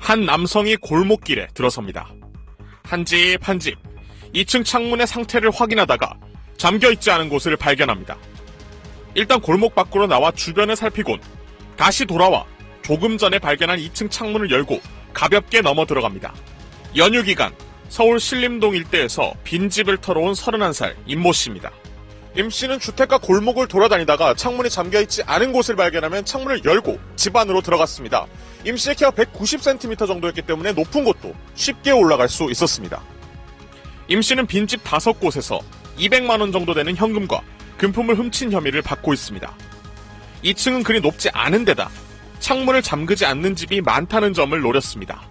한 남성이 골목길에 들어섭니다. 한 집 한 집 2층 창문의 상태를 확인하다가 잠겨있지 않은 곳을 발견합니다. 일단 골목 밖으로 나와 주변을 살피곤 다시 돌아와 조금 전에 발견한 2층 창문을 열고 가볍게 넘어 들어갑니다. 연휴 기간 서울 신림동 일대에서 빈집을 털어온 31살 임모 씨입니다. 임 씨는 주택가 골목을 돌아다니다가 창문이 잠겨있지 않은 곳을 발견하면 창문을 열고 집 안으로 들어갔습니다. 임 씨의 키가 190cm 정도였기 때문에 높은 곳도 쉽게 올라갈 수 있었습니다. 임 씨는 빈집 5곳에서 200만 원 정도 되는 현금과 금품을 훔친 혐의를 받고 있습니다. 2층은 그리 높지 않은 데다 창문을 잠그지 않는 집이 많다는 점을 노렸습니다.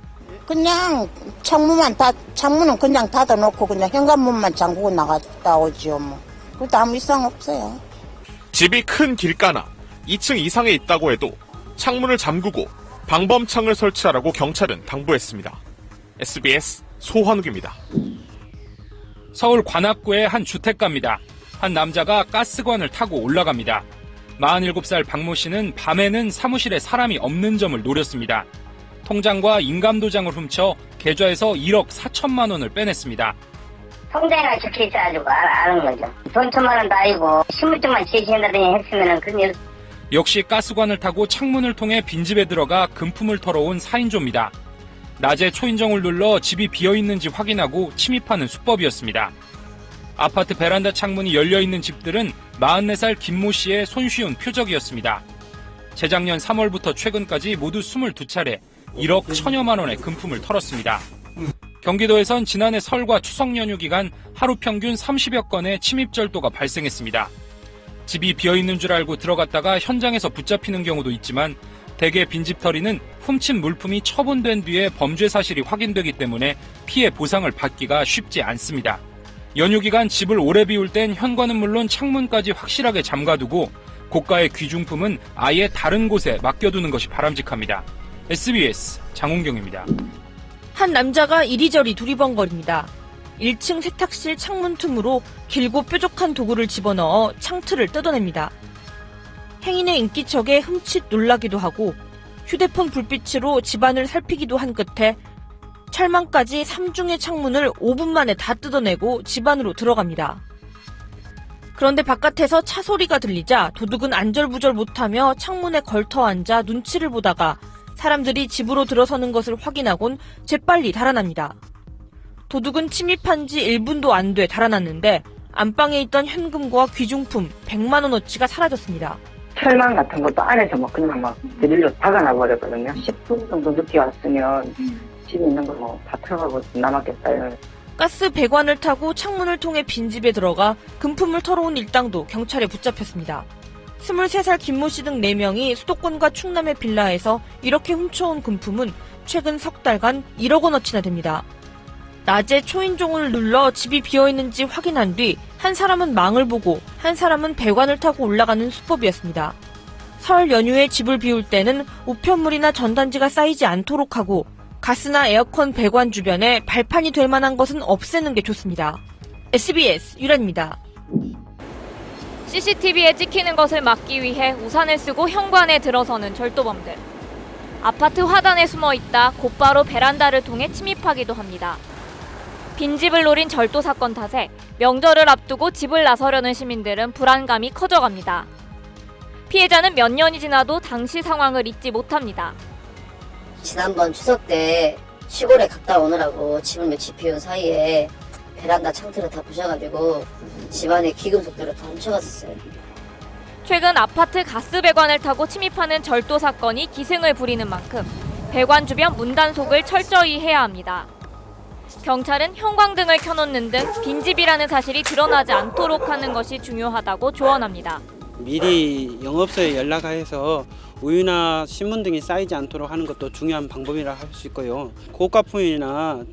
그냥 창문은 그냥 닫아놓고 그냥 현관문만 잠그고 나갔다 오지요 뭐. 그것도 아무 이상 없어요. 집이 큰 길가나 2층 이상에 있다고 해도 창문을 잠그고 방범창을 설치하라고 경찰은 당부했습니다. SBS 소환욱입니다. 서울 관악구의 한 주택가입니다. 한 남자가 가스관을 타고 올라갑니다. 47살 박모 씨는 밤에는 사무실에 사람이 없는 점을 노렸습니다. 통장과 인감도장을 훔쳐 계좌에서 1억 4천만 원을 빼냈습니다. 통장에 적혀 있어가지고 아는 거죠. 돈 1,000만 원도 아니고 신분증만 제시한다더니 했으면은 그건 역시 가스관을 타고 창문을 통해 빈집에 들어가 금품을 털어온 4인조입니다. 낮에 초인종을 눌러 집이 비어있는지 확인하고 침입하는 수법이었습니다. 아파트 베란다 창문이 열려있는 집들은 44살 김모 씨의 손쉬운 표적이었습니다. 재작년 3월부터 최근까지 모두 22차례 1억 1천여만 원의 금품을 털었습니다. 경기도에선 지난해 설과 추석 연휴 기간 하루 평균 30여 건의 침입 절도가 발생했습니다. 집이 비어있는 줄 알고 들어갔다가 현장에서 붙잡히는 경우도 있지만 대개 빈집털이는 훔친 물품이 처분된 뒤에 범죄 사실이 확인되기 때문에 피해 보상을 받기가 쉽지 않습니다. 연휴 기간 집을 오래 비울 땐 현관은 물론 창문까지 확실하게 잠가두고 고가의 귀중품은 아예 다른 곳에 맡겨두는 것이 바람직합니다. SBS 장훈경입니다. 한 남자가 이리저리 두리번거립니다. 1층 세탁실 창문 틈으로 길고 뾰족한 도구를 집어넣어 창틀을 뜯어냅니다. 행인의 인기척에 흠칫 놀라기도 하고 휴대폰 불빛으로 집안을 살피기도 한 끝에 철망까지 3중의 창문을 5분 만에 다 뜯어내고 집 안으로 들어갑니다. 그런데 바깥에서 차 소리가 들리자 도둑은 안절부절 못하며 창문에 걸터 앉아 눈치를 보다가 사람들이 집으로 들어서는 것을 확인하곤 재빨리 달아납니다. 도둑은 침입한 지 1분도 안 돼 달아났는데 안방에 있던 현금과 귀중품 100만 원어치가 사라졌습니다. 철망 같은 것도 안에서 그냥 드릴로 박아놔 버렸거든요. 10분 정도 늦게 왔으면 집에 있는 거 다 털어가고 남았겠어요. 가스 배관을 타고 창문을 통해 빈집에 들어가 금품을 털어온 일당도 경찰에 붙잡혔습니다. 23살 김모 씨 등 4명이 수도권과 충남의 빌라에서 이렇게 훔쳐온 금품은 최근 석 달간 1억 원어치나 됩니다. 낮에 초인종을 눌러 집이 비어있는지 확인한 뒤 한 사람은 망을 보고 한 사람은 배관을 타고 올라가는 수법이었습니다. 설 연휴에 집을 비울 때는 우편물이나 전단지가 쌓이지 않도록 하고 가스나 에어컨 배관 주변에 발판이 될 만한 것은 없애는 게 좋습니다. SBS 유란입니다. CCTV에 찍히는 것을 막기 위해 우산을 쓰고 현관에 들어서는 절도범들. 아파트 화단에 숨어 있다 곧바로 베란다를 통해 침입하기도 합니다. 빈집을 노린 절도 사건 탓에 명절을 앞두고 집을 나서려는 시민들은 불안감이 커져갑니다. 피해자는 몇 년이 지나도 당시 상황을 잊지 못합니다. 지난번 추석 때 시골에 갔다 오느라고 집을 며칠 비운 사이에 베란다 창틀을 다 부셔가지고 집안에 귀금속들을 다 훔쳐갔었어요. 최근 아파트 가스 배관을 타고 침입하는 절도 사건이 기승을 부리는 만큼 배관 주변 문단속을 철저히 해야 합니다. 경찰은 형광등을 켜놓는 등 빈집이라는 사실이 드러나지 않도록 하는 것이 중요하다고 조언합니다. 미리 영업소에 연락해서 우유나 신문 등이 쌓이지 않도록 하는 것도 중요한 방법이라 할 수 있고요. 고가품이나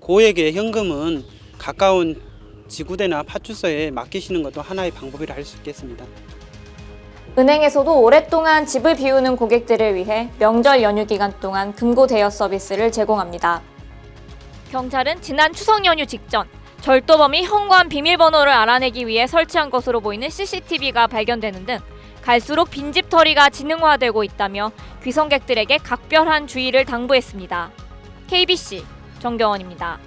고액의 현금은 가까운 지구대나 파출소에 맡기시는 것도 하나의 방법이라 할 수 있겠습니다. 은행에서도 오랫동안 집을 비우는 고객들을 위해 명절 연휴 기간 동안 금고 대여 서비스를 제공합니다. 경찰은 지난 추석 연휴 직전 절도범이 현관 비밀번호를 알아내기 위해 설치한 것으로 보이는 CCTV가 발견되는 등 갈수록 빈집털이가 지능화되고 있다며 귀성객들에게 각별한 주의를 당부했습니다. KBC 정경원입니다.